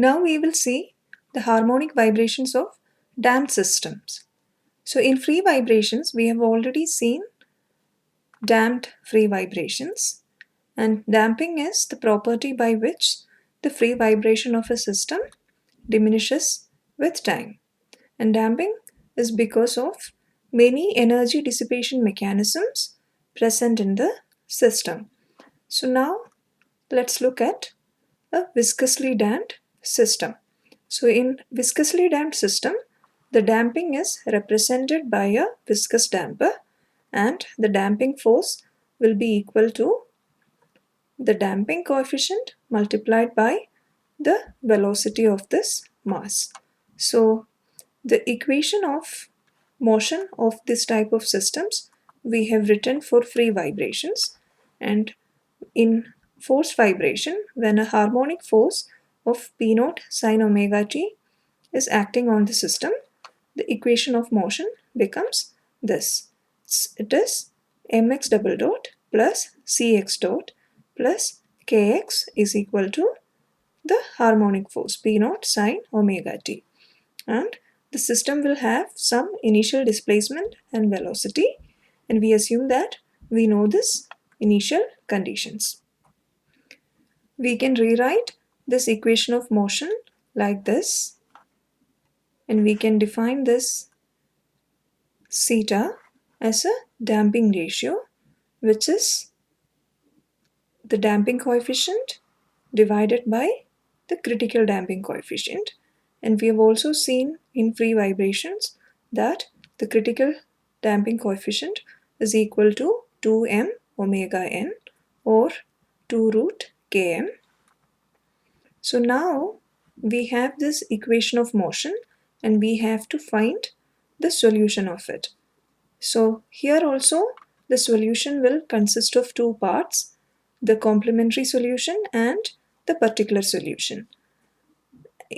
Now we will see the harmonic vibrations of damped systems. So in free vibrations, we have already seen damped free vibrations, and damping is the property by which the free vibration of a system diminishes with time. And damping is because of many energy dissipation mechanisms present in the system. So now let's look at a viscously damped system. So in viscously damped system, the damping is represented by a viscous damper, and the damping force will be equal to the damping coefficient multiplied by the velocity of this mass. So the equation of motion of this type of systems we have written for free vibrations, and in forced vibration, when a harmonic force of P0 sine omega t is acting on the system, the equation of motion becomes this. It is mx double dot plus cx dot plus kx is equal to the harmonic force P0 sine omega t. And the system will have some initial displacement and velocity, and we assume that we know this initial conditions. We can rewrite this equation of motion like this, and we can define this theta as a damping ratio, which is the damping coefficient divided by the critical damping coefficient. And we have also seen in free vibrations that the critical damping coefficient is equal to 2m omega n or 2 root km. So now we have this equation of motion and we have to find the solution of it. So here also the solution will consist of two parts, the complementary solution and the particular solution.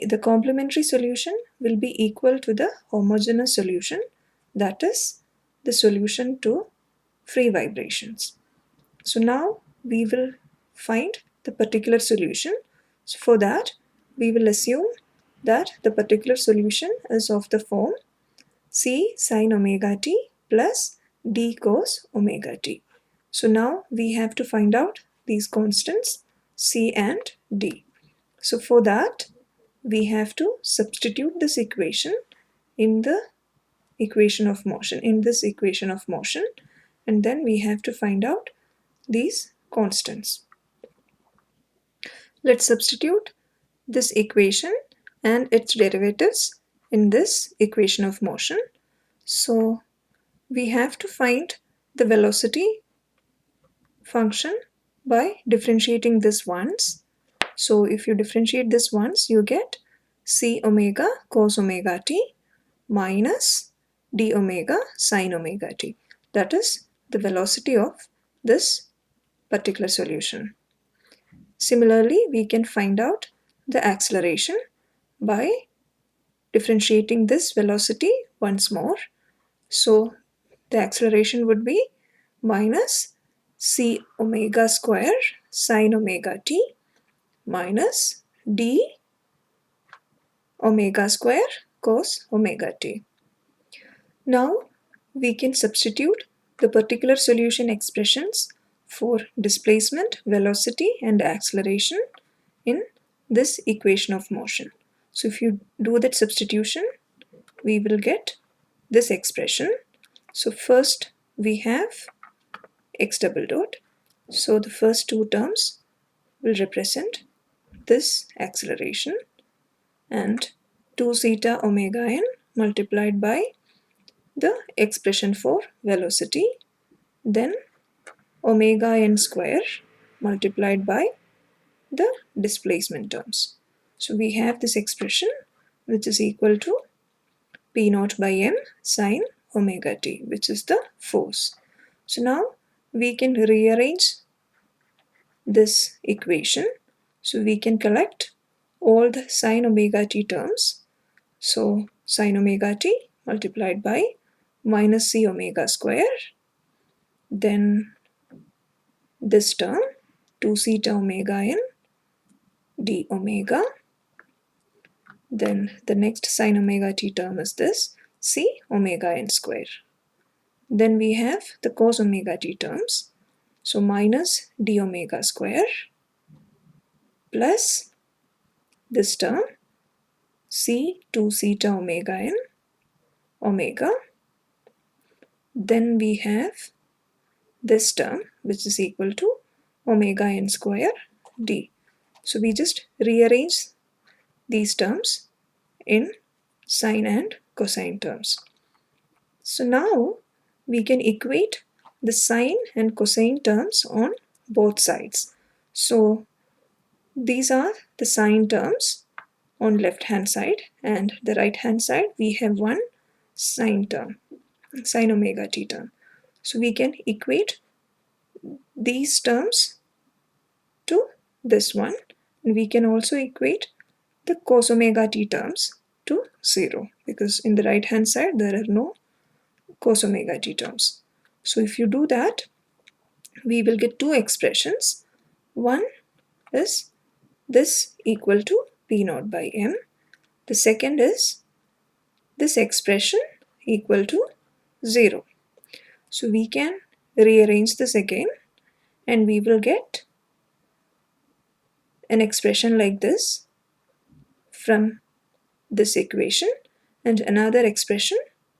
The complementary solution will be equal to the homogeneous solution, that is the solution to free vibrations. So now we will find the particular solution. So for that we will assume that the particular solution is of the form c sine omega t plus d cos omega t. So now we have to find out these constants c and d. So for that we have to substitute this equation in the equation of motion, and then we have to find out these constants. Let's substitute this equation and its derivatives in this equation of motion. So we have to find the velocity function by differentiating this once. So if you differentiate this once, you get c omega cos omega t minus d omega sine omega t. That is the velocity of this particular solution. Similarly, we can find out the acceleration by differentiating this velocity once more. So the acceleration would be minus c omega square sine omega t minus d omega square cos omega t. Now we can substitute the particular solution expressions for displacement, velocity and acceleration in this equation of motion. So if you do that substitution, we will get this expression. So first we have x double dot. So the first two terms will represent this acceleration, and 2 zeta omega n multiplied by the expression for velocity, then omega n square multiplied by the displacement terms. So we have this expression which is equal to P0 by m sine omega t, which is the force. So now we can rearrange this equation. So we can collect all the sine omega t terms. So sine omega t multiplied by minus c omega square, then this term 2 zeta omega n d omega Then the next sine omega t term is this c omega n square. Then we have the cos omega t terms. So minus d omega square plus this term c 2 theta omega n omega. Then we have this term which is equal to omega n square d. So we just rearrange these terms in sine and cosine terms. So now we can equate the sine and cosine terms on both sides. So these are the sine terms on left hand side, and the right hand side we have one sine term, sine omega t term. So we can equate these terms to this one, and we can also equate the cos omega t terms to 0, because in the right hand side there are no cos omega t terms. So if you do that, we will get two expressions. One is this equal to p naught by m. The second is this expression equal to 0. So we can rearrange this again, and we will get an expression like this from this equation and another expression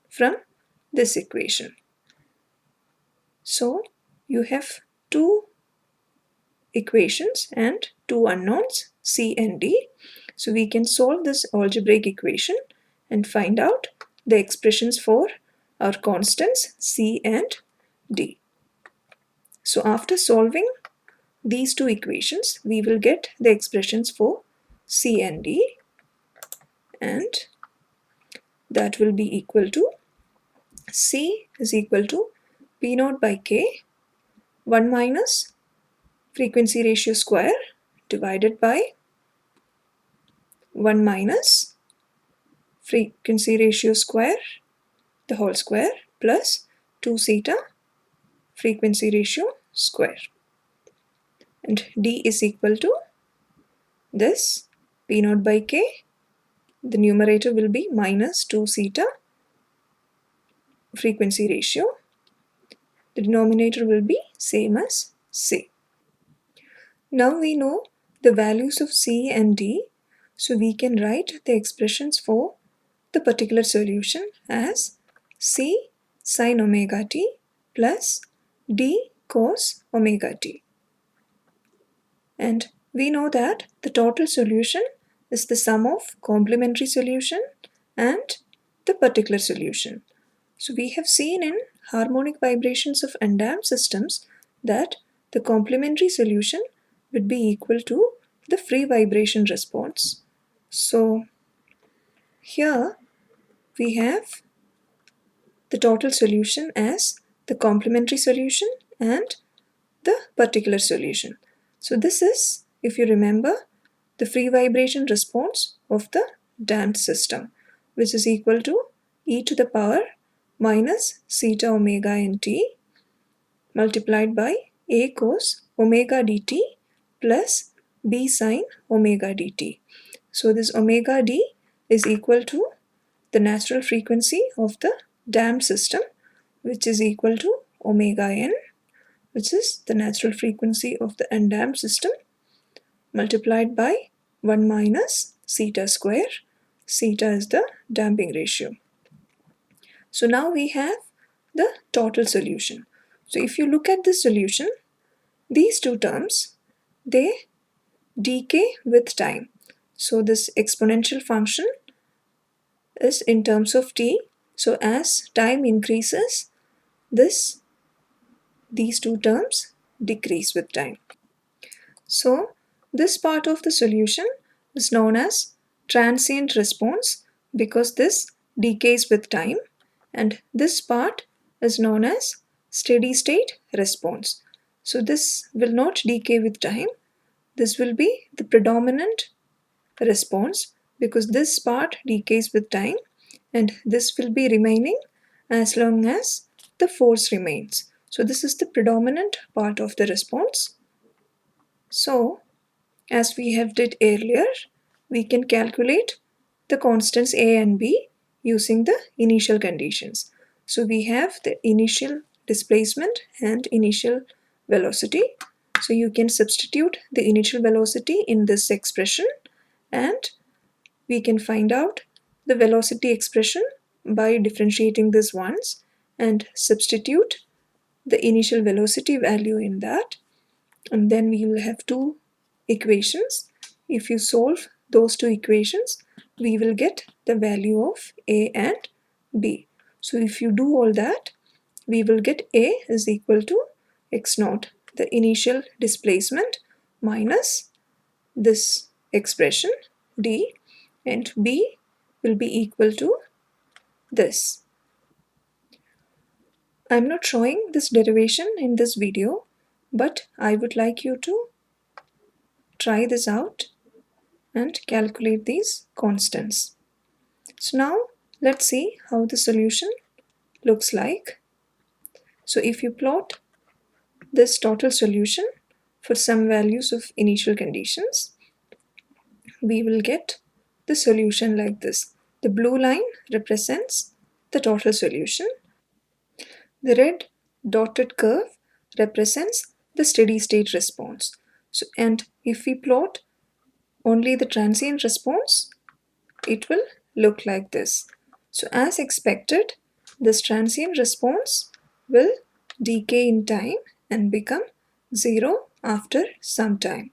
from this equation. So you have two equations and two unknowns c and d. So we can solve this algebraic equation and find out the expressions for our constants c and d. So after solving these two equations, we will get the expressions for c and d, and that will be equal to c is equal to p naught by k 1 minus frequency ratio square divided by 1 minus frequency ratio square the whole square plus 2 theta frequency ratio square, and d is equal to this p naught by k. The numerator will be minus 2 theta frequency ratio. The denominator will be same as c. Now we know the values of c and d, so we can write the expressions for the particular solution as c sine omega t plus d cos omega t. And we know that the total solution is the sum of complementary solution and the particular solution. So we have seen in harmonic vibrations of undamped systems that the complementary solution would be equal to the free vibration response. So here we have the total solution as the complementary solution and the particular solution. So this is, if you remember, the free vibration response of the damped system, which is equal to e to the power minus theta omega n t multiplied by a cos omega dt plus b sine omega dt. So this omega d is equal to the natural frequency of the damped system, which is equal to omega n, which is the natural frequency of the undamped system, multiplied by 1 minus theta square. Theta is the damping ratio. So now we have the total solution. So if you look at this solution, these two terms, they decay with time. So this exponential function is in terms of t. So as time increases, these two terms decrease with time. So this part of the solution is known as transient response because this decays with time, and this part is known as steady state response. So this will not decay with time. This will be the predominant response because this part decays with time, and this will be remaining as long as the force remains. So this is the predominant part of the response. So as we have did earlier, we can calculate the constants a and b using the initial conditions. So we have the initial displacement and initial velocity. So you can substitute the initial velocity in this expression, and we can find out the velocity expression by differentiating this once and substitute the initial velocity value in that, and then we will have two equations. If you solve those two equations, we will get the value of a and b. So if you do all that, we will get a is equal to x naught, the initial displacement, minus this expression d, and b will be equal to this. I'm not showing this derivation in this video, but I would like you to try this out and calculate these constants. So now let's see how the solution looks like. So if you plot this total solution for some values of initial conditions, we will get the solution like this. The blue line represents the total solution. The red dotted curve represents the steady state response. So, and if we plot only the transient response, it will look like this. So as expected, this transient response will decay in time and become 0 after some time.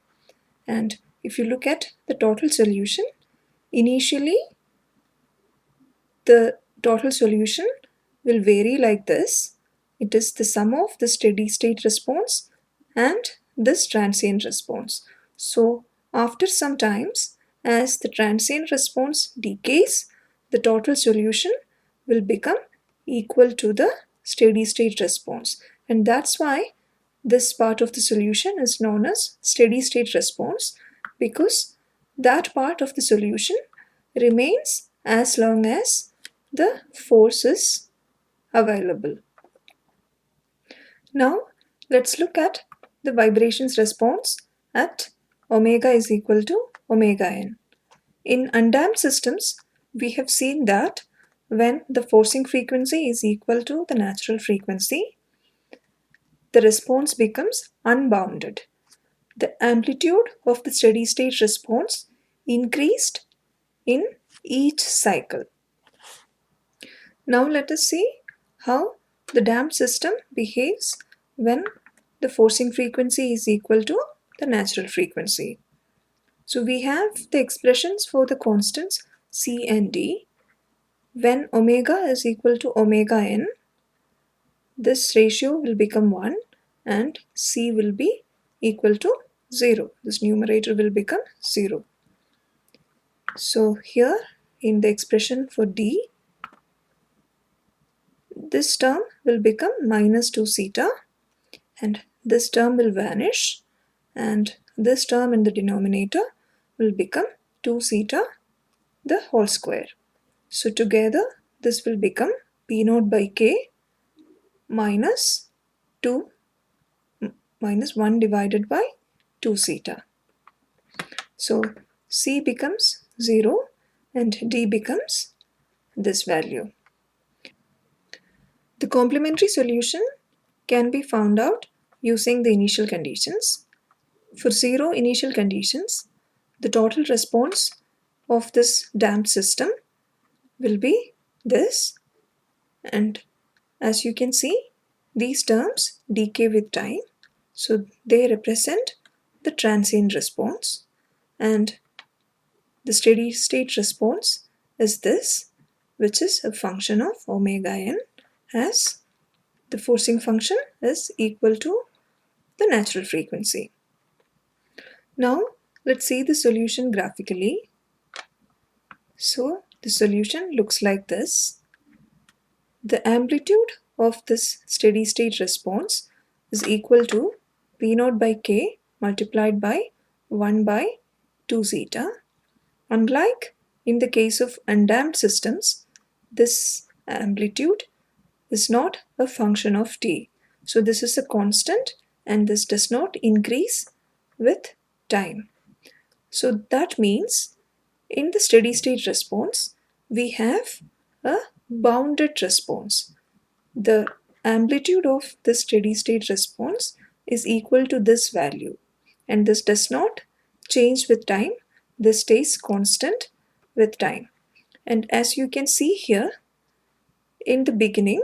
And if you look at the total solution, initially the total solution will vary like this. It is the sum of the steady state response and this transient response. So after some times, as the transient response decays, the total solution will become equal to the steady state response. And that's why this part of the solution is known as steady state response, because that part of the solution remains as long as the force is available. Now let's look at the vibrations response at omega is equal to omega n. In undamped systems, we have seen that when the forcing frequency is equal to the natural frequency, the response becomes unbounded. The amplitude of the steady state response increased in each cycle. Now let us see how the damped system behaves when the forcing frequency is equal to the natural frequency. So we have the expressions for the constants c and d. When omega is equal to omega n, this ratio will become 1 and c will be equal to 0. This numerator will become 0. So here in the expression for d, this term will become minus 2 zeta, and this term will vanish, and this term in the denominator will become 2 zeta the whole square. So together this will become P naught by K minus 2 minus 1 divided by 2 zeta. So C becomes 0 and D becomes this value. The complementary solution can be found out using the initial conditions. For 0 initial conditions, the total response of this damped system will be this, and as you can see, these terms decay with time, so they represent the transient response, and the steady state response is this, which is a function of omega n, as the forcing function is equal to the natural frequency. Now let's see the solution graphically. So the solution looks like this. The amplitude of this steady state response is equal to P naught by K multiplied by 1 by 2 zeta. Unlike in the case of undamped systems, this amplitude is not a function of t. So this is a constant and this does not increase with time. So that means In the steady state response, we have a bounded response. The amplitude of the steady state response is equal to this value, and this does not change with time. This stays constant with time. And as you can see here, in the beginning,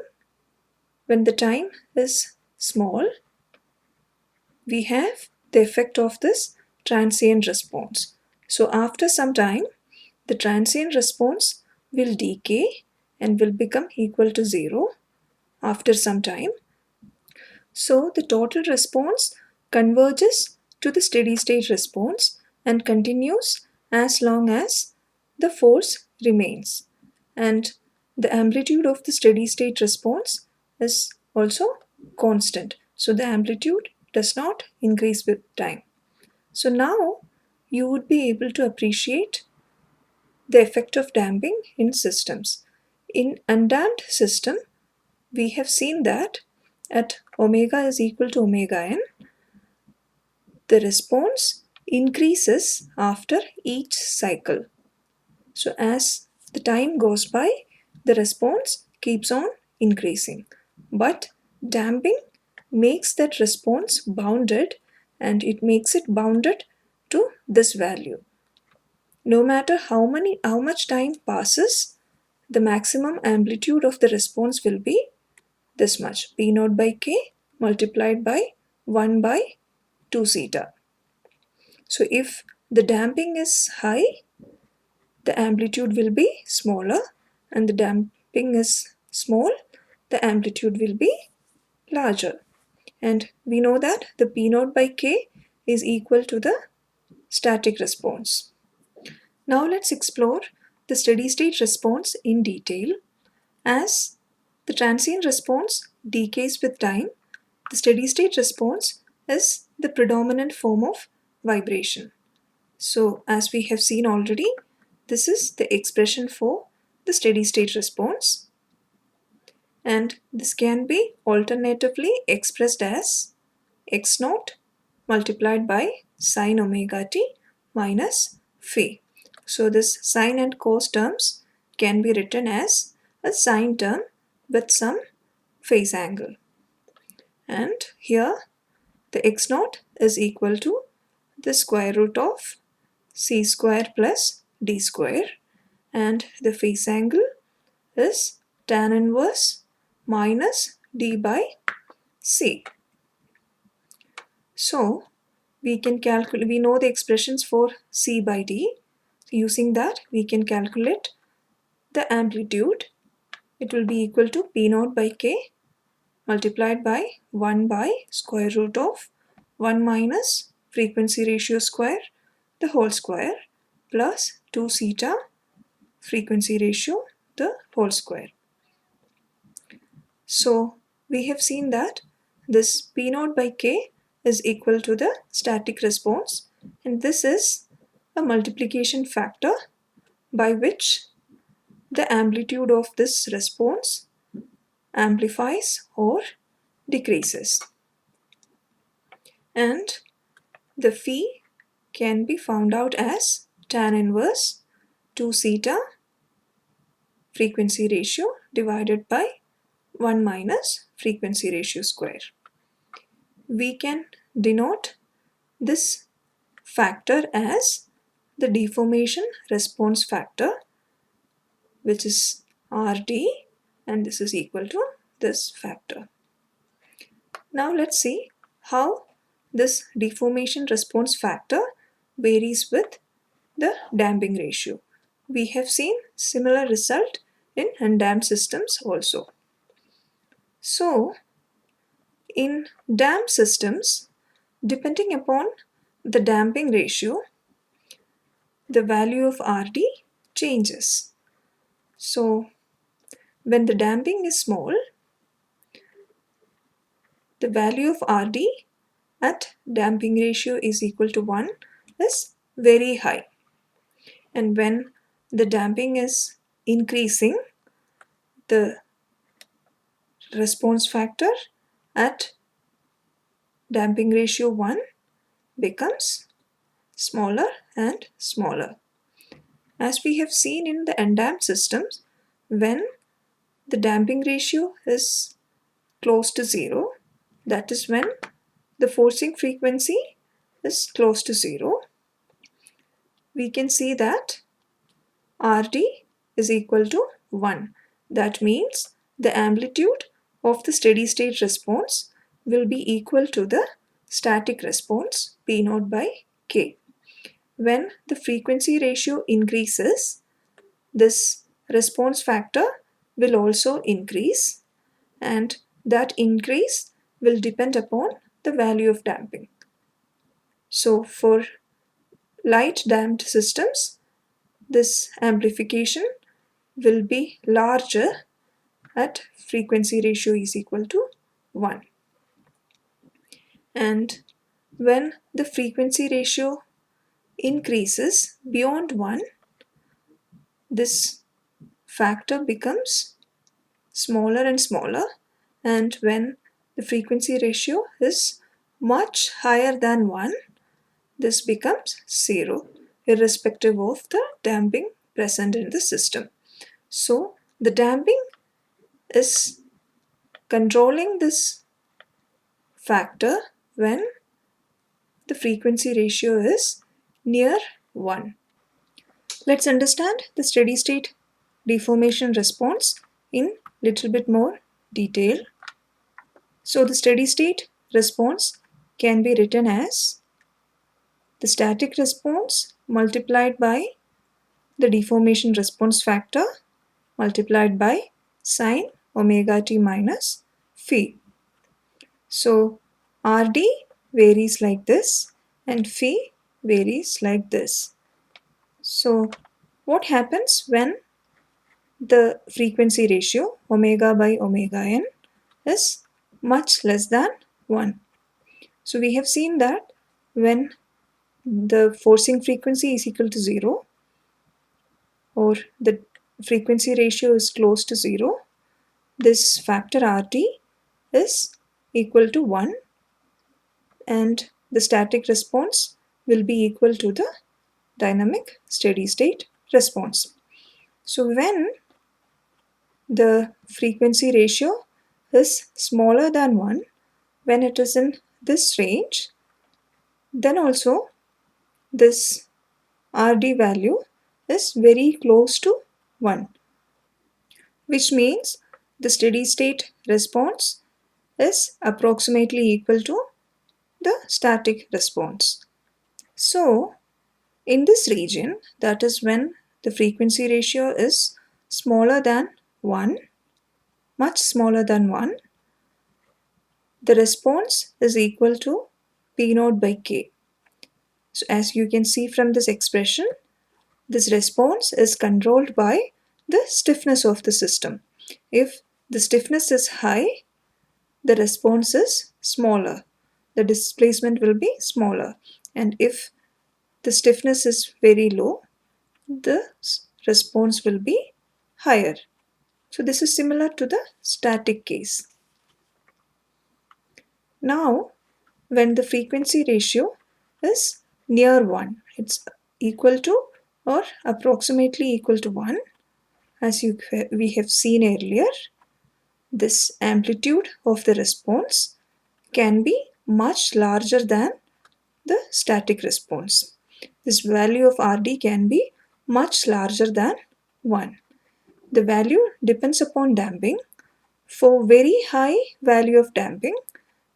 when the time is small, we have the effect of this transient response. So after some time, the transient response will decay and will become equal to 0 after some time. So the total response converges to the steady state response and continues as long as the force remains. And the amplitude of the steady state response is also constant. So the amplitude does not increase with time. So now you would be able to appreciate the effect of damping in systems. In undamped system, we have seen that at omega is equal to omega n, the response increases after each cycle. So as the time goes by, the response keeps on increasing. But damping makes that response bounded, and it makes it bounded to this value. No matter how much time passes, the maximum amplitude of the response will be this much, P naught by K multiplied by 1 by 2 zeta. So if the damping is high, the amplitude will be smaller, and the damping is small, the amplitude will be larger. And we know that the P naught by K is equal to the static response. Now let's explore the steady state response in detail. As the transient response decays with time, the steady state response is the predominant form of vibration. So as we have seen already, this is the expression for the steady state response, and this can be alternatively expressed as x naught multiplied by sine omega t minus phi. So this sine and cos terms can be written as a sine term with some phase angle. And here the x naught is equal to the square root of c square plus d square, and the phase angle is tan inverse minus d by c. So we know the expressions for c by d. Using that, we can calculate the amplitude. It will be equal to P naught by K multiplied by 1 by square root of 1 minus frequency ratio square, the whole square, plus 2 zeta frequency ratio, the whole square. So we have seen that this P naught by K is equal to the static response, and this is a multiplication factor by which the amplitude of this response amplifies or decreases. And the phi can be found out as tan inverse 2 zeta frequency ratio divided by 1 minus frequency ratio square. We can denote this factor as the deformation response factor, which is Rd, and this is equal to this factor. Now let's see how this deformation response factor varies with the damping ratio. We have seen similar result in undamped systems also. So in damped systems, depending upon the damping ratio, the value of Rd changes. So when the damping is small, the value of Rd at damping ratio is equal to 1 is very high. And when the damping is increasing, the response factor at damping ratio 1 becomes smaller and smaller. As we have seen in the undamped systems, when the damping ratio is close to 0, that is when the forcing frequency is close to 0, we can see that Rd is equal to 1. That means the amplitude of the steady state response will be equal to the static response P0 by K. When the frequency ratio increases, this response factor will also increase, and that increase will depend upon the value of damping. So for light damped systems, this amplification will be larger at frequency ratio is equal to 1. And when the frequency ratio increases beyond 1, this factor becomes smaller and smaller, and when the frequency ratio is much higher than 1, this becomes 0, irrespective of the damping present in the system. So the damping is controlling this factor when the frequency ratio is near 1. Let's understand the steady state deformation response in little bit more detail. So the steady state response can be written as the static response multiplied by the deformation response factor multiplied by sine omega t minus phi. So Rd varies like this and phi varies like this. So what happens when the frequency ratio omega by omega n is much less than 1? So we have seen that when the forcing frequency is equal to 0, or the frequency ratio is close to 0, this factor Rd is equal to 1, and the static response will be equal to the dynamic steady state response. So when the frequency ratio is smaller than 1, when it is in this range, then also this Rd value is very close to 1, which means the steady state response is approximately equal to the static response. So in this region, that is when the frequency ratio is smaller than 1, much smaller than 1, the response is equal to P0 by K. So as you can see from this expression, this response is controlled by the stiffness of the system. If the stiffness is high, the response is smaller. The displacement will be smaller. And if the stiffness is very low, the response will be higher. So this is similar to the static case. Now, when the frequency ratio is near 1, it's equal to or approximately equal to 1, as we have seen earlier, this amplitude of the response can be much larger than the static response. This value of Rd can be much larger than 1. The value depends upon damping. For very high value of damping,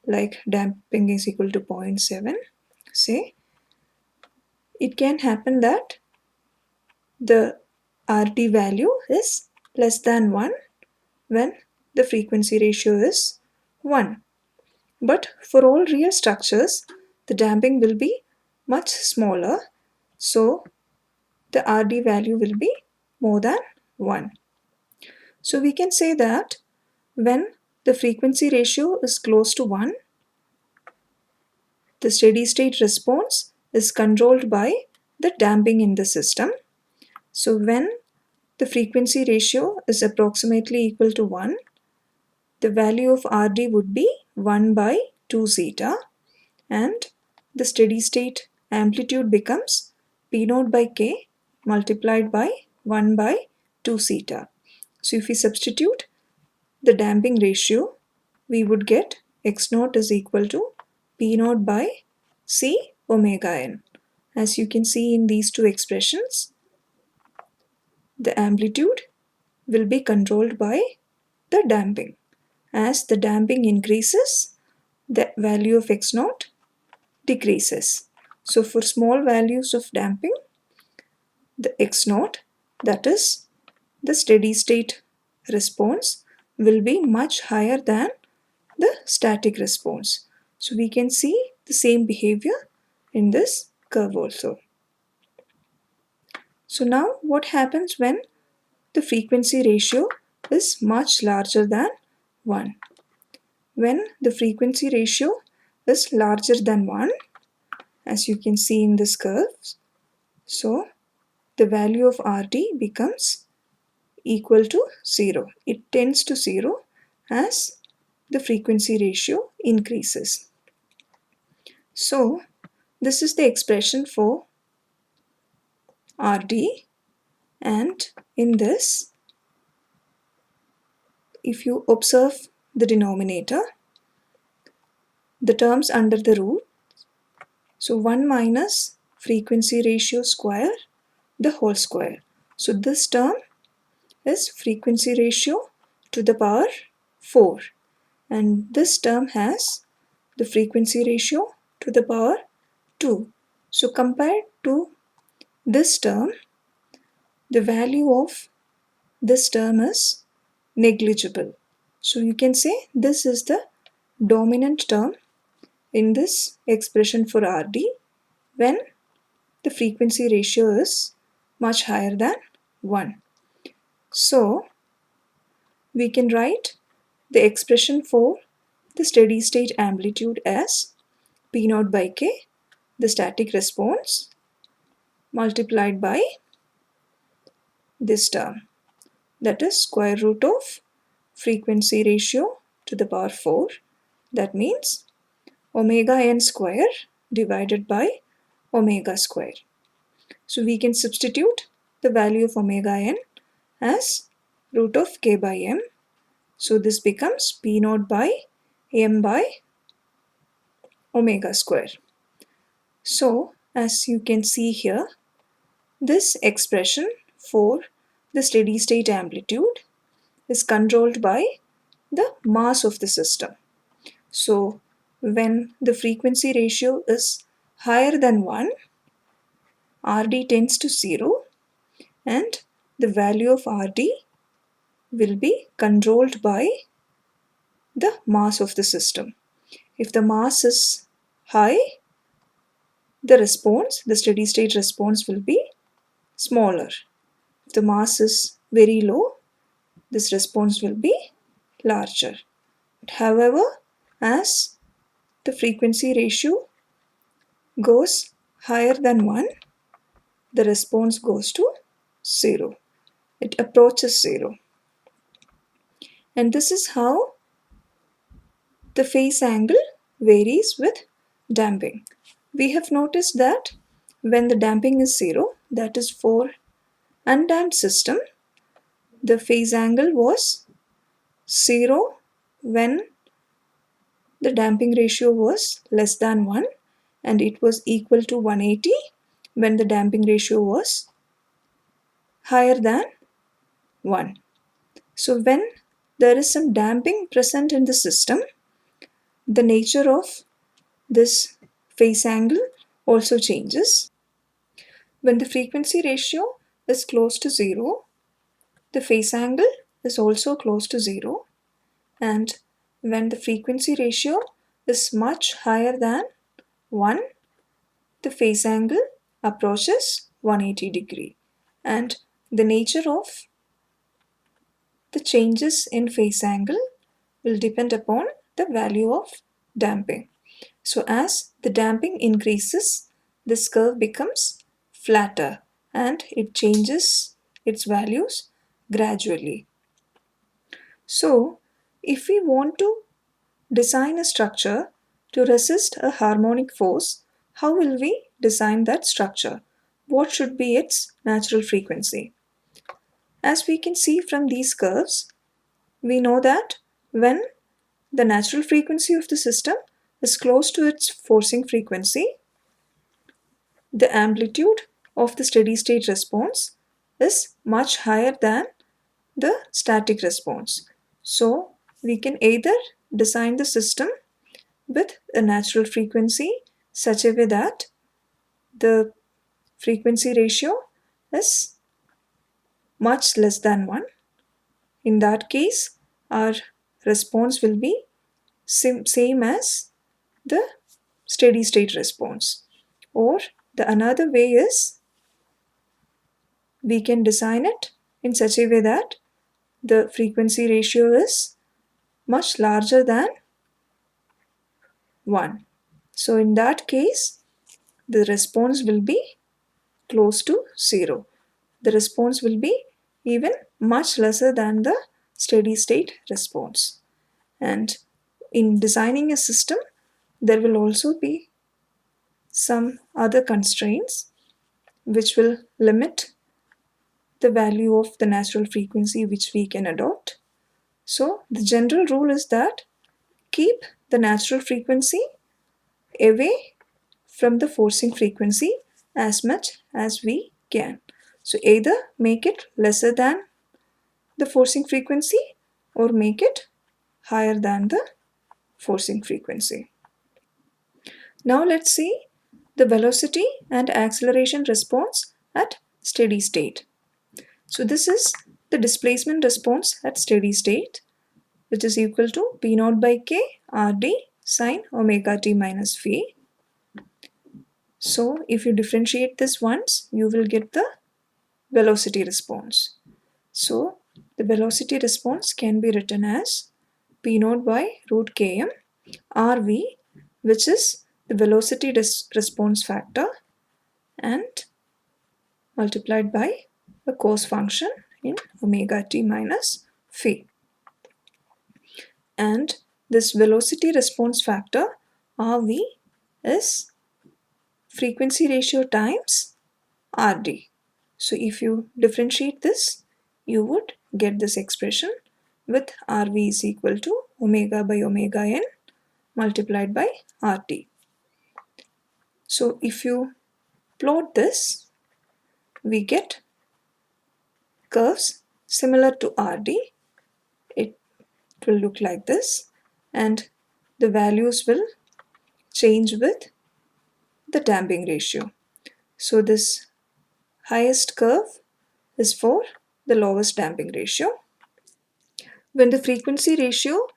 like damping is equal to 0.7, say, it can happen that the Rd value is less than 1 when the frequency ratio is 1. But for all real structures, the damping will be much smaller, so the Rd value will be more than 1. So we can say that when the frequency ratio is close to 1, the steady state response is controlled by the damping in the system. So when the frequency ratio is approximately equal to 1, the value of Rd would be 1 by 2 zeta, and the steady state amplitude becomes P0 by K, multiplied by 1 by 2 zeta. So if we substitute the damping ratio, we would get x0 is equal to p0 by c omega n. As you can see in these two expressions, the amplitude will be controlled by the damping. As the damping increases, the value of x0 decreases. So for small values of damping, the x0, that is the steady state response, will be much higher than the static response. So we can see the same behavior in this curve also. So now what happens when the frequency ratio is much larger than 1? When the frequency ratio is larger than 1, as you can see in this curve, so the value of Rd becomes equal to 0. It tends to 0 as the frequency ratio increases. So this is the expression for Rd, and in this, if you observe the denominator, the terms under the root, so 1 minus frequency ratio square, the whole square. So this term is frequency ratio to the power 4, and this term has the frequency ratio to the power 2. So compared to this term, the value of this term is negligible. So you can say this is the dominant term in this expression for Rd when the frequency ratio is much higher than 1. So we can write the expression for the steady state amplitude as P0 by K, the static response, multiplied by this term, that is square root of frequency ratio to the power 4. That means omega n square divided by omega square. So we can substitute the value of omega n as root of k by m. So this becomes p0 by m by omega square. So as you can see here, this expression for the steady state amplitude is controlled by the mass of the system. So when the frequency ratio is higher than 1, Rd tends to 0, and the value of Rd will be controlled by the mass of the system. If the mass is high, the steady state response will be smaller. If the mass is very low, this response will be larger. However, as the frequency ratio goes higher than 1, the response goes to 0. It approaches 0. And this is how the phase angle varies with damping. We have noticed that when the damping is 0, that is for undamped system, the phase angle was 0 when the damping ratio was less than 1, and it was equal to 180 when the damping ratio was higher than 1. So when there is some damping present in the system, the nature of this phase angle also changes. When the frequency ratio is close to 0, the phase angle is also close to 0, and when the frequency ratio is much higher than 1, the phase angle approaches 180 degree, and the nature of the changes in phase angle will depend upon the value of damping. So as the damping increases, this curve becomes flatter and it changes its values gradually. So if we want to design a structure to resist a harmonic force, how will we design that structure? what should be its natural frequency. As we can see from these curves, we know that when the natural frequency of the system is close to its forcing frequency, the amplitude of the steady state response is much higher than the static response. So we can either design the system with a natural frequency such a way that the frequency ratio is much less than 1. In that case, our response will be same as the steady state response. Or the another way is we can design it in such a way that the frequency ratio is much larger than 1. So in that case, the response will be close to 0. The response will be even much lesser than the steady state response. And in designing a system, there will also be some other constraints which will limit the value of the natural frequency which we can adopt. So the general rule is that keep the natural frequency away from the forcing frequency as much as we can. So either make it lesser than the forcing frequency or make it higher than the forcing frequency. Now let's see the velocity and acceleration response at steady state. So this is the displacement response at steady state, which is equal to P naught by K Rd sine omega t minus phi. So if you differentiate this once, you will get the velocity response. So the velocity response can be written as P naught by root Km Rv, which is the velocity response factor, and multiplied by a cos function in omega t minus phi. And this velocity response factor Rv is frequency ratio times Rd. So if you differentiate this, you would get this expression with Rv is equal to omega by omega n multiplied by Rt. So if you plot this, we get curves similar to Rd. It will look like this, and the values will change with the damping ratio. So this highest curve is for the lowest damping ratio. When the frequency ratio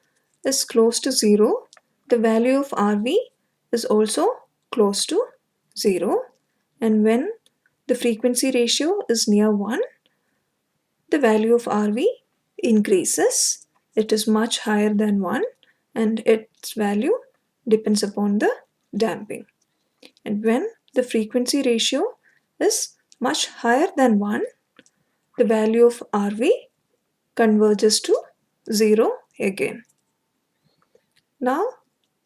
is close to 0, the value of Rv is also close to 0, and when the frequency ratio is near 1, the value of Rv increases. It is much higher than 1, and its value depends upon the damping. And when the frequency ratio is much higher than 1, the value of Rv converges to 0 again. Now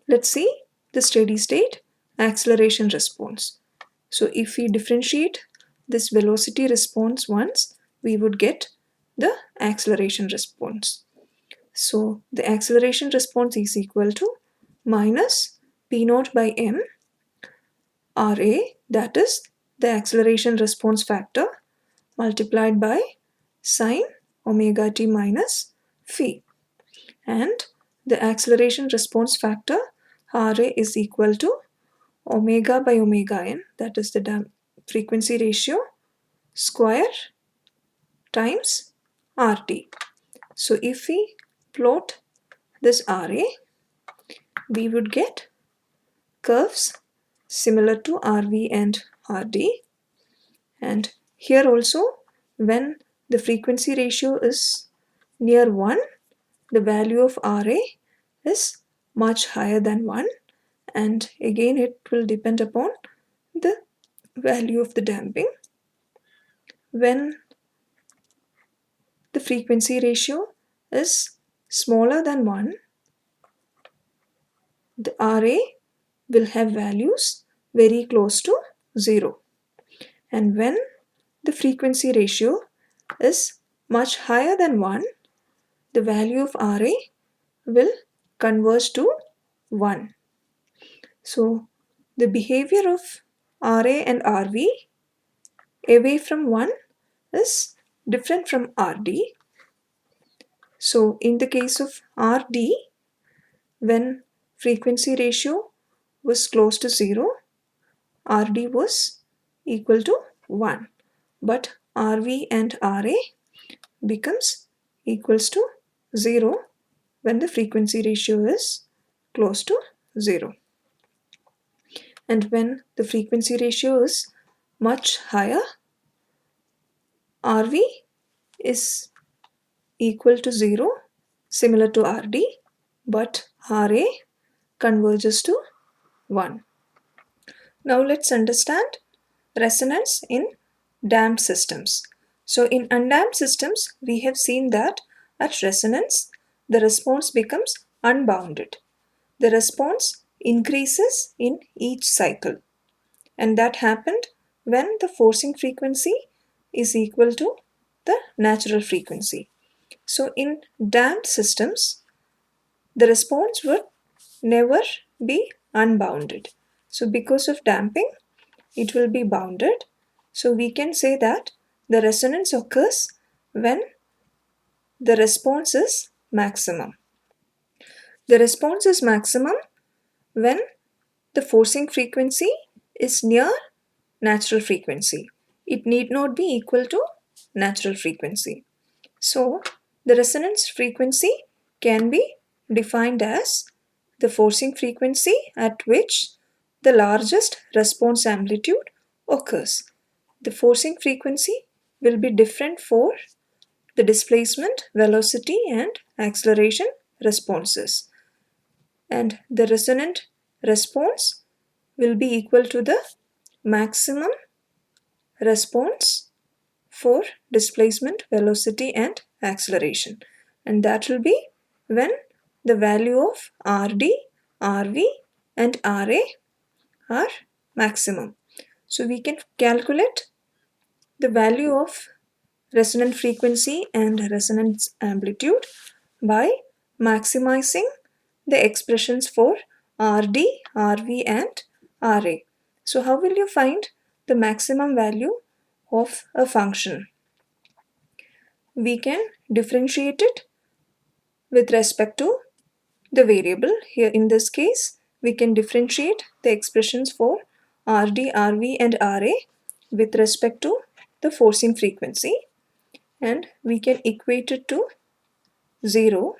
let's see the steady state acceleration response. So if we differentiate this velocity response once, we would get the acceleration response. So the acceleration response is equal to minus P naught by m Ra, that is the acceleration response factor, multiplied by sine omega t minus phi. And the acceleration response factor Ra is equal to omega by omega n, that is the frequency ratio, square times Rt. So if we plot this Ra, we would get curves similar to Rv and Rd. And here also, when the frequency ratio is near 1, the value of Ra is much higher than 1, and again it will depend upon the value of the damping. When the frequency ratio is smaller than 1, the Ra will have values very close to 0. And when the frequency ratio is much higher than 1, the value of Ra will converge to 1. So the behavior of Ra and Rv away from 1 is different from Rd. So in the case of Rd, when frequency ratio was close to 0, Rd was equal to 1. But Rv and Ra becomes equals to 0 when the frequency ratio is close to 0. And when the frequency ratio is much higher, Rv is equal to 0, similar to Rd, but Ra converges to 1. Now let's understand resonance in damped systems. So in undamped systems, we have seen that at resonance, the response becomes unbounded. The response increases in each cycle, and that happened when the forcing frequency is equal to the natural frequency. So in damped systems, the response would never be unbounded. So because of damping, it will be bounded. So we can say that the resonance occurs when the response is maximum. The response is maximum when the forcing frequency is near natural frequency. It need not be equal to natural frequency. So the resonance frequency can be defined as the forcing frequency at which the largest response amplitude occurs. The forcing frequency will be different for the displacement, velocity, and acceleration responses. And the resonant response will be equal to the maximum response for displacement, velocity, and acceleration. And that will be when the value of Rd, Rv, and Ra are maximum. So we can calculate the value of resonant frequency and resonance amplitude by maximizing the expressions for Rd, Rv, and Ra. So how will you find the maximum value of a function? We can differentiate it with respect to the variable. Here in this case, we can differentiate the expressions for Rd, Rv, and Ra with respect to the forcing frequency, and we can equate it to 0,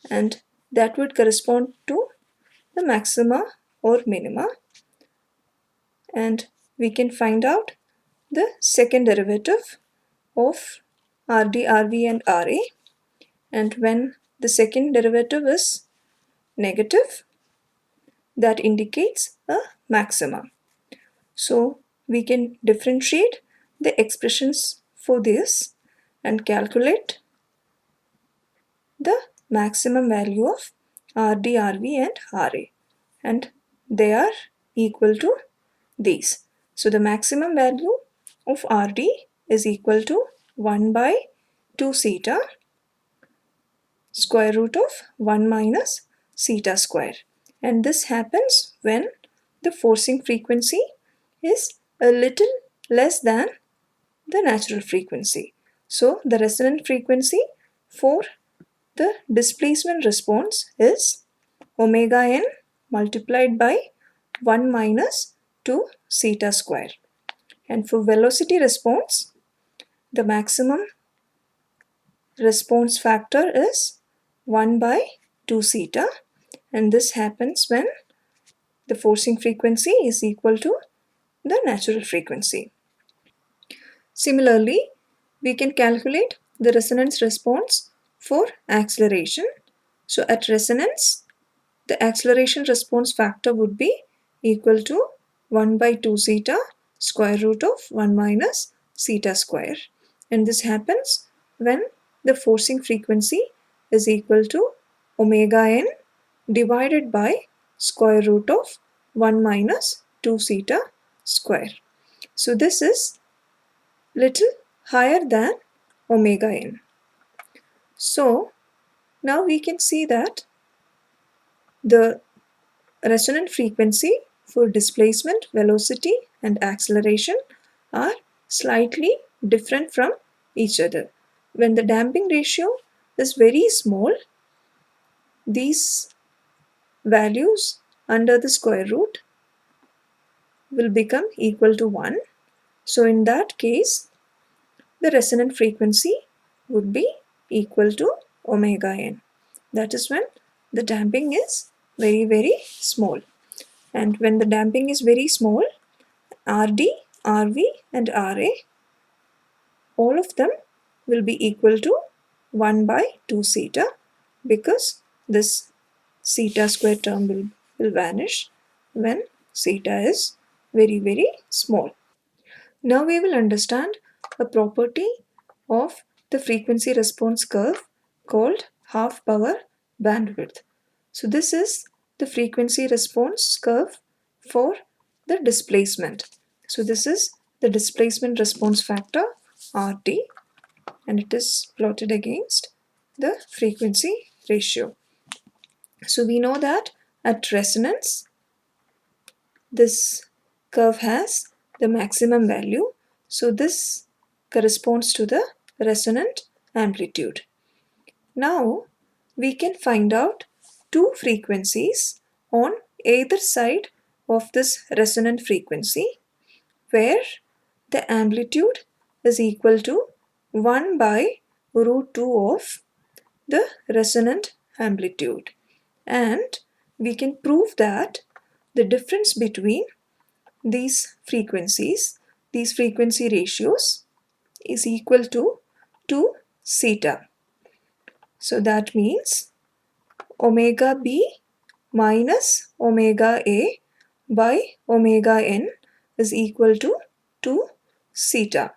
and that would correspond to the maxima or minima, and we can find out the second derivative of Rd, Rv, and Ra, and when the second derivative is negative, that indicates a maxima. So we can differentiate the expressions for this and calculate the maximum value of Rd, Rv, and Ra, and they are equal to these. So the maximum value of Rd is equal to 1 by 2 zeta square root of 1 minus zeta square, and this happens when the forcing frequency is a little less than the natural frequency. So the resonant frequency for the displacement response is omega n multiplied by 1 minus 2 zeta square, and for velocity response, the maximum response factor is 1 by 2 zeta, and this happens when the forcing frequency is equal to the natural frequency. Similarly, we can calculate the resonance response for acceleration. So at resonance, the acceleration response factor would be equal to 1 by 2 zeta square root of 1 minus zeta square, and this happens when the forcing frequency is equal to omega n divided by square root of 1 minus 2 zeta square. So this is little higher than omega n. So now we can see that the resonant frequency for displacement, velocity and acceleration are slightly different from each other. When the damping ratio is very small, these values under the square root will become equal to 1. So in that case, the resonant frequency would be equal to omega n. That is when the damping is very, very small. And when the damping is very small, Rd, Rv and Ra, all of them will be equal to 1 by 2 zeta, because this zeta square term will vanish when zeta is very, very small. Now we will understand a property of the frequency response curve called half power bandwidth. So this is the frequency response curve for the displacement. So this is the displacement response factor RT, and it is plotted against the frequency ratio. So we know that at resonance, this curve has the maximum value. So this corresponds to the resonant amplitude. Now we can find out two frequencies on either side of this resonant frequency, where the amplitude is equal to 1 by root 2 of the resonant amplitude. And we can prove that the difference between these frequencies, these frequency ratios, is equal to 2 zeta. So that means omega b minus omega a by omega n is equal to 2 zeta.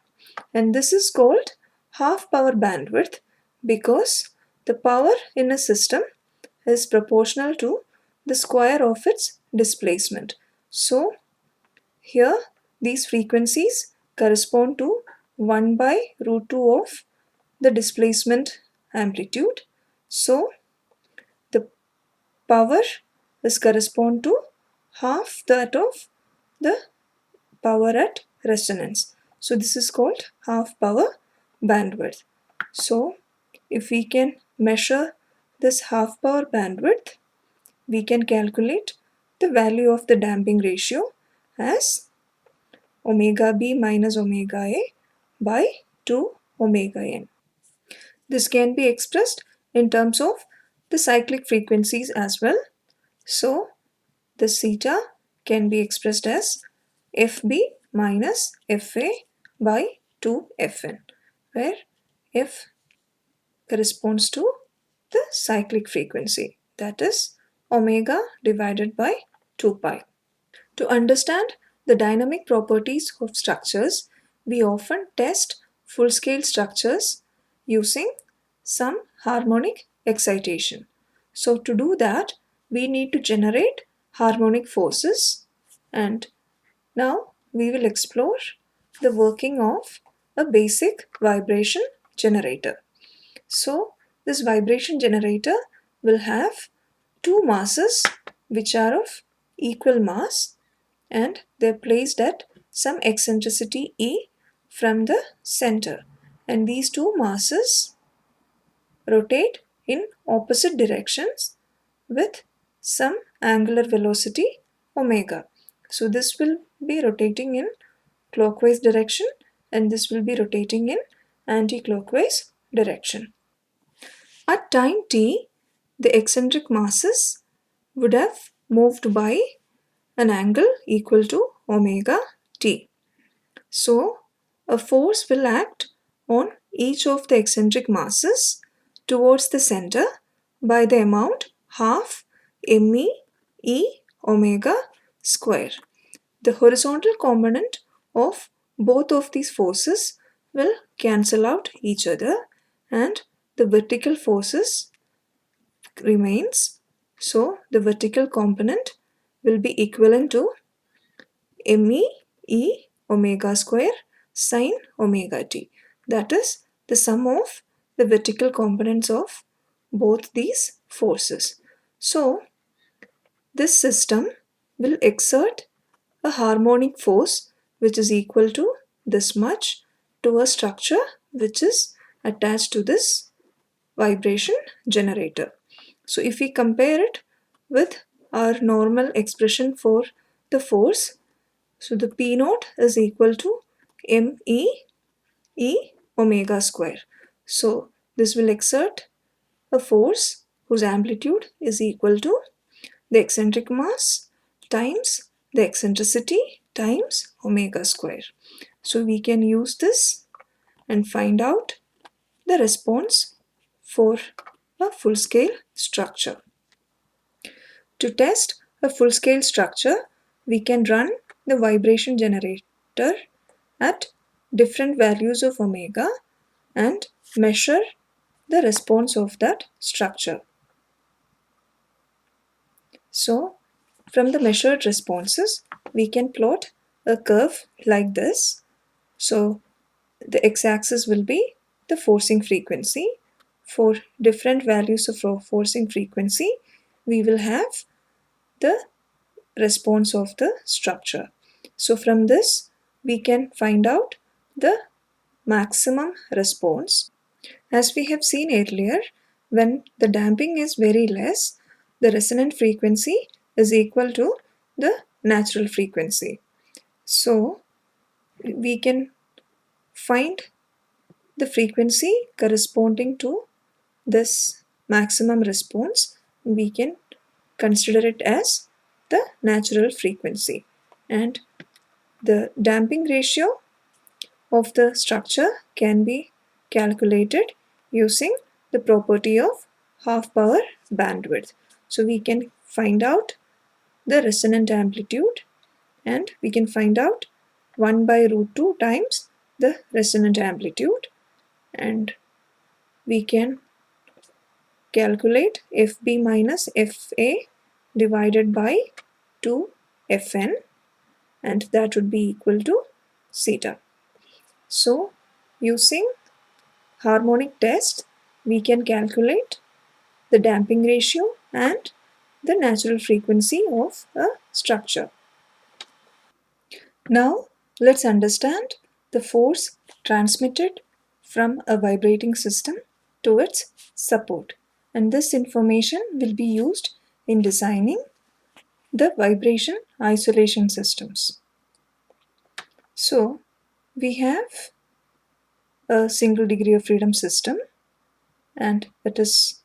And this is called half power bandwidth because the power in a system is proportional to the square of its displacement. So here these frequencies correspond to 1 by root 2 of the displacement amplitude. So the power is correspond to half that of the power at resonance. So this is called half power bandwidth. So if we can measure this half power bandwidth, we can calculate the value of the damping ratio as omega b minus omega a by 2 omega n. This can be expressed in terms of the cyclic frequencies as well. So the zeta can be expressed as Fb minus Fa by 2Fn, where F corresponds to the cyclic frequency, that is omega divided by 2 pi. To understand the dynamic properties of structures, we often test full-scale structures using some harmonic excitation. So to do that, we need to generate harmonic forces, and now we will explore the working of a basic vibration generator. So this vibration generator will have two masses which are of equal mass, and they're placed at some eccentricity E from the center, and these two masses rotate in opposite directions with some angular velocity omega. So this will be rotating in clockwise direction and this will be rotating in anti-clockwise direction. At time t, the eccentric masses would have moved by an angle equal to omega t. So a force will act on each of the eccentric masses towards the center by the amount half me e omega square. The horizontal component of both of these forces will cancel out each other and the vertical forces remains. So the vertical component will be equivalent to me e omega square sine omega t. That is the sum of the vertical components of both these forces. So, this system will exert a harmonic force which is equal to this much to a structure which is attached to this vibration generator. So if we compare it with our normal expression for the force, so the P naught is equal to ME omega square. So this will exert a force whose amplitude is equal to the eccentric mass times the eccentricity times omega square. So we can use this and find out the response for a full-scale structure. To test a full-scale structure, we can run the vibration generator at different values of omega and measure the response of that structure. So, from the measured responses, we can plot a curve like this. So, the x-axis will be the forcing frequency. For different values of forcing frequency, we will have the response of the structure. So from this, we can find out the maximum response. As we have seen earlier, when the damping is very less, the resonant frequency is equal to the natural frequency. So we can find the frequency corresponding to this maximum response. We can consider it as the natural frequency, and the damping ratio of the structure can be calculated using the property of half power bandwidth. So we can find out the resonant amplitude, and we can find out 1 by root 2 times the resonant amplitude, and we can calculate FB minus FA divided by 2 Fn, and that would be equal to zeta. So using harmonic test, we can calculate the damping ratio and the natural frequency of a structure. Now let's understand the force transmitted from a vibrating system to its support, and this information will be used in designing the vibration isolation systems. So we have a single degree of freedom system, and it is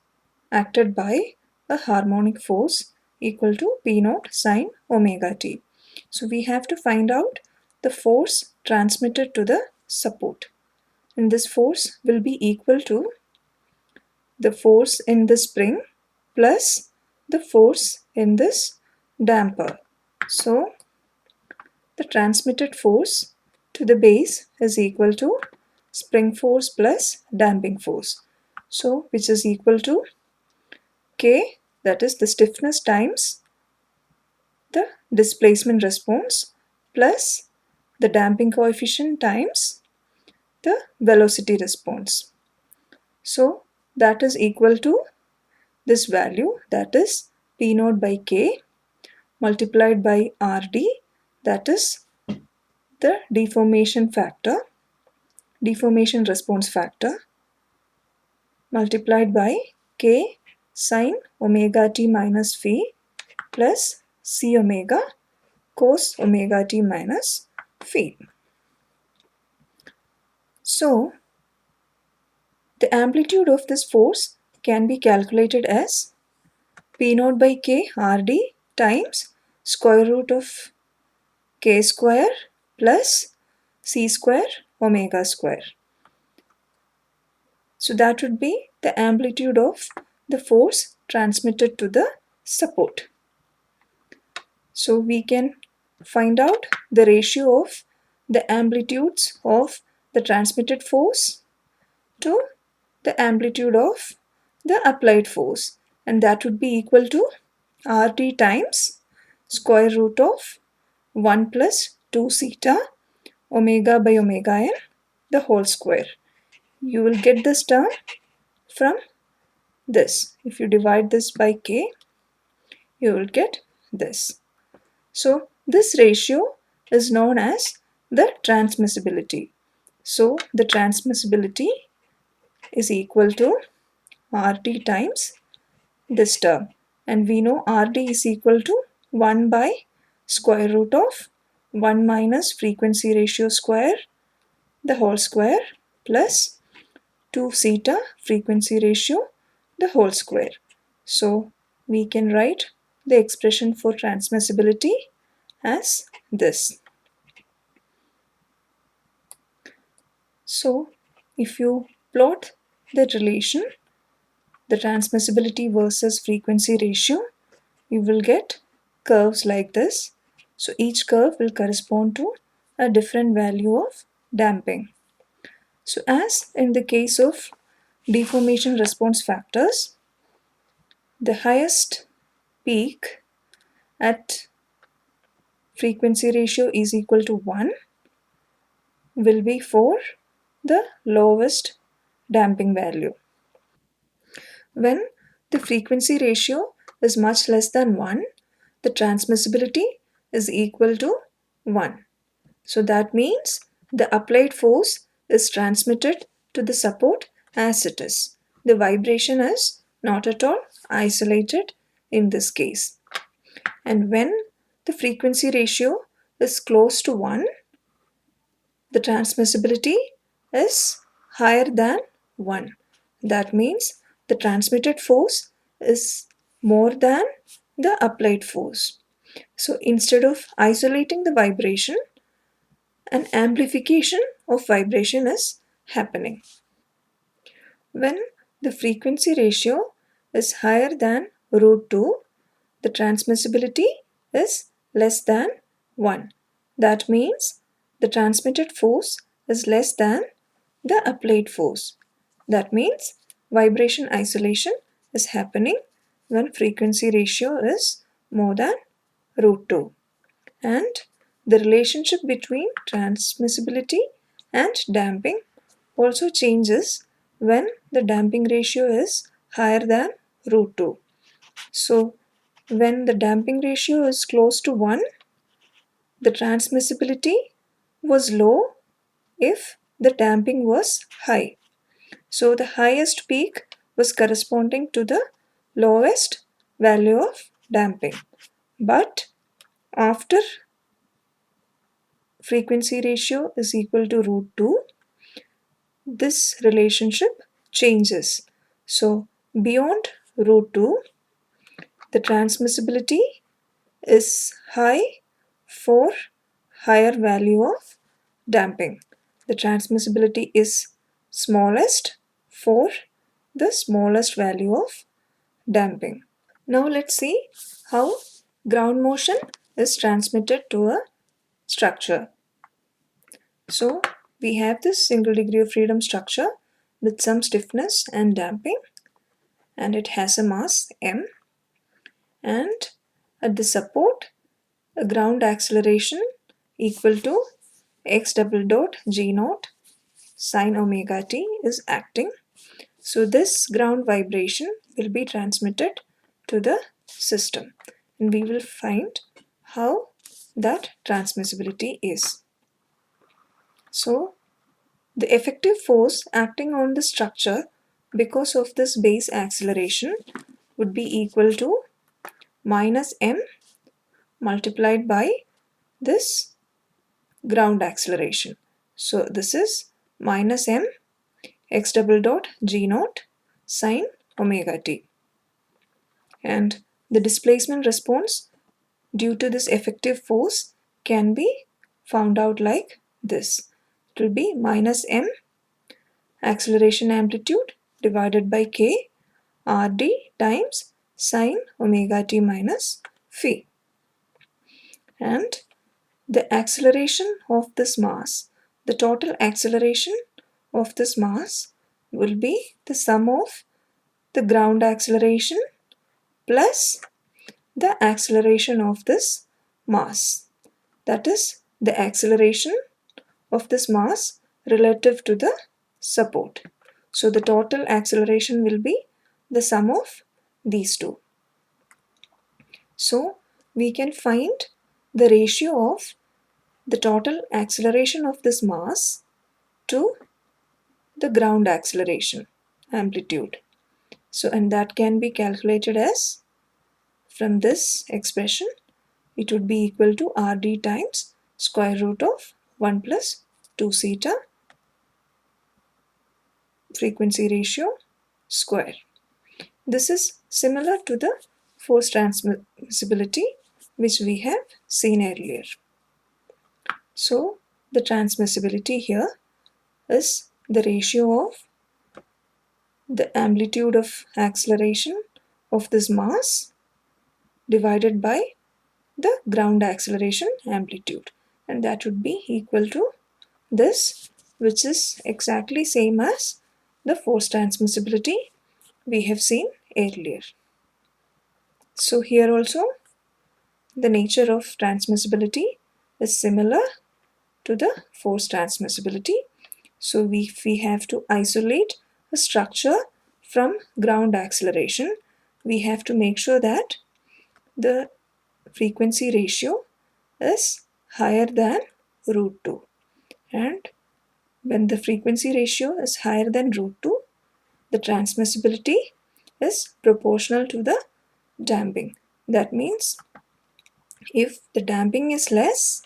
acted by a harmonic force equal to P naught sine omega t. So we have to find out the force transmitted to the support, and this force will be equal to the force in the spring plus the force in this damper. So the transmitted force to the base is equal to spring force plus damping force. So which is equal to K, that is the stiffness times the displacement response plus the damping coefficient times the velocity response. So that is equal to this value, that is P naught by K multiplied by RD, that is the deformation response factor, multiplied by K sine omega t minus phi plus C omega cos omega t minus phi. So the amplitude of this force can be calculated as P naught by K RD times square root of K square plus C square omega square. So that would be the amplitude of the force transmitted to the support. So we can find out the ratio of the amplitudes of the transmitted force to the amplitude of the applied force, and that would be equal to RT times square root of 1 plus 2 zeta omega by omega n the whole square. You will get this term from this. If you divide this by k, you will get this. So this ratio is known as the transmissibility. So the transmissibility is equal to RT times this term, and we know RD is equal to 1 by square root of 1 minus frequency ratio square the whole square plus 2 zeta frequency ratio the whole square. So we can write the expression for transmissibility as this. So if you plot the relation, the transmissibility versus frequency ratio, you will get curves like this. So each curve will correspond to a different value of damping. So as in the case of deformation response factors, the highest peak at frequency ratio is equal to 1 will be for the lowest damping value. When the frequency ratio is much less than 1, the transmissibility is equal to 1. So that means the applied force is transmitted to the support as it is. The vibration is not at all isolated in this case. And when the frequency ratio is close to 1, the transmissibility is higher than 1. That means the transmitted force is more than the applied force. So instead of isolating the vibration, an amplification of vibration is happening. When the frequency ratio is higher than root 2, the transmissibility is less than 1. That means the transmitted force is less than the applied force. That means vibration isolation is happening when frequency ratio is more than root 2. And the relationship between transmissibility and damping also changes when the damping ratio is higher than root 2. So when the damping ratio is close to 1, the transmissibility was low if the damping was high. So the highest peak was corresponding to the lowest value of damping. But after frequency ratio is equal to root 2, this relationship changes. So beyond root 2, the transmissibility is high for higher value of damping. The transmissibility is smallest for the smallest value of damping. Now let's see how ground motion is transmitted to a structure. So we have this single degree of freedom structure with some stiffness and damping, and it has a mass m, and at the support a ground acceleration equal to x double dot g naught sine omega t is acting. So this ground vibration will be transmitted to the system, and we will find how that transmissibility is. So the effective force acting on the structure because of this base acceleration would be equal to minus m multiplied by this ground acceleration. So this is minus m x double dot g naught sine omega t. And the displacement response due to this effective force can be found out like this. It will be minus m acceleration amplitude divided by k rd times sine omega t minus phi. And the acceleration of this mass, the total acceleration of this mass will be the sum of the ground acceleration plus the acceleration of this mass. That is the acceleration of this mass relative to the support. So the total acceleration will be the sum of these two. So we can find the ratio of the total acceleration of this mass to the ground acceleration amplitude. So, and that can be calculated as, from this expression, it would be equal to Rd times square root of 1 plus 2 zeta frequency ratio square. This is similar to the force transmissibility which we have seen earlier. So the transmissibility here is the ratio of the amplitude of acceleration of this mass divided by the ground acceleration amplitude, and that would be equal to this, which is exactly same as the force transmissibility we have seen earlier. So here also the nature of transmissibility is similar to the force transmissibility. So if we have to isolate a structure from ground acceleration, we have to make sure that the frequency ratio is higher than root 2. And when the frequency ratio is higher than root 2, the transmissibility is proportional to the damping. That means if the damping is less,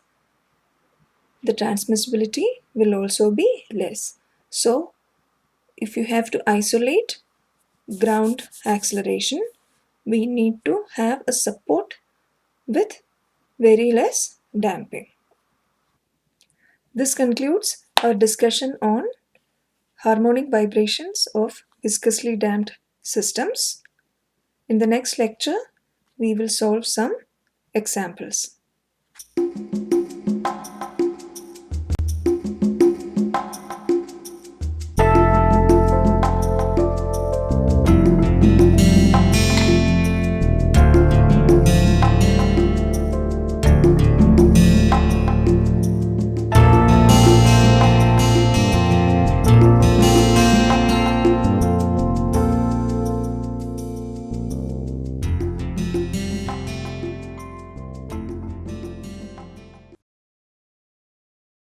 the transmissibility will also be less. So if you have to isolate ground acceleration, we need to have a support with very less damping. This concludes our discussion on harmonic vibrations of viscously damped systems. In the next lecture, we will solve some examples.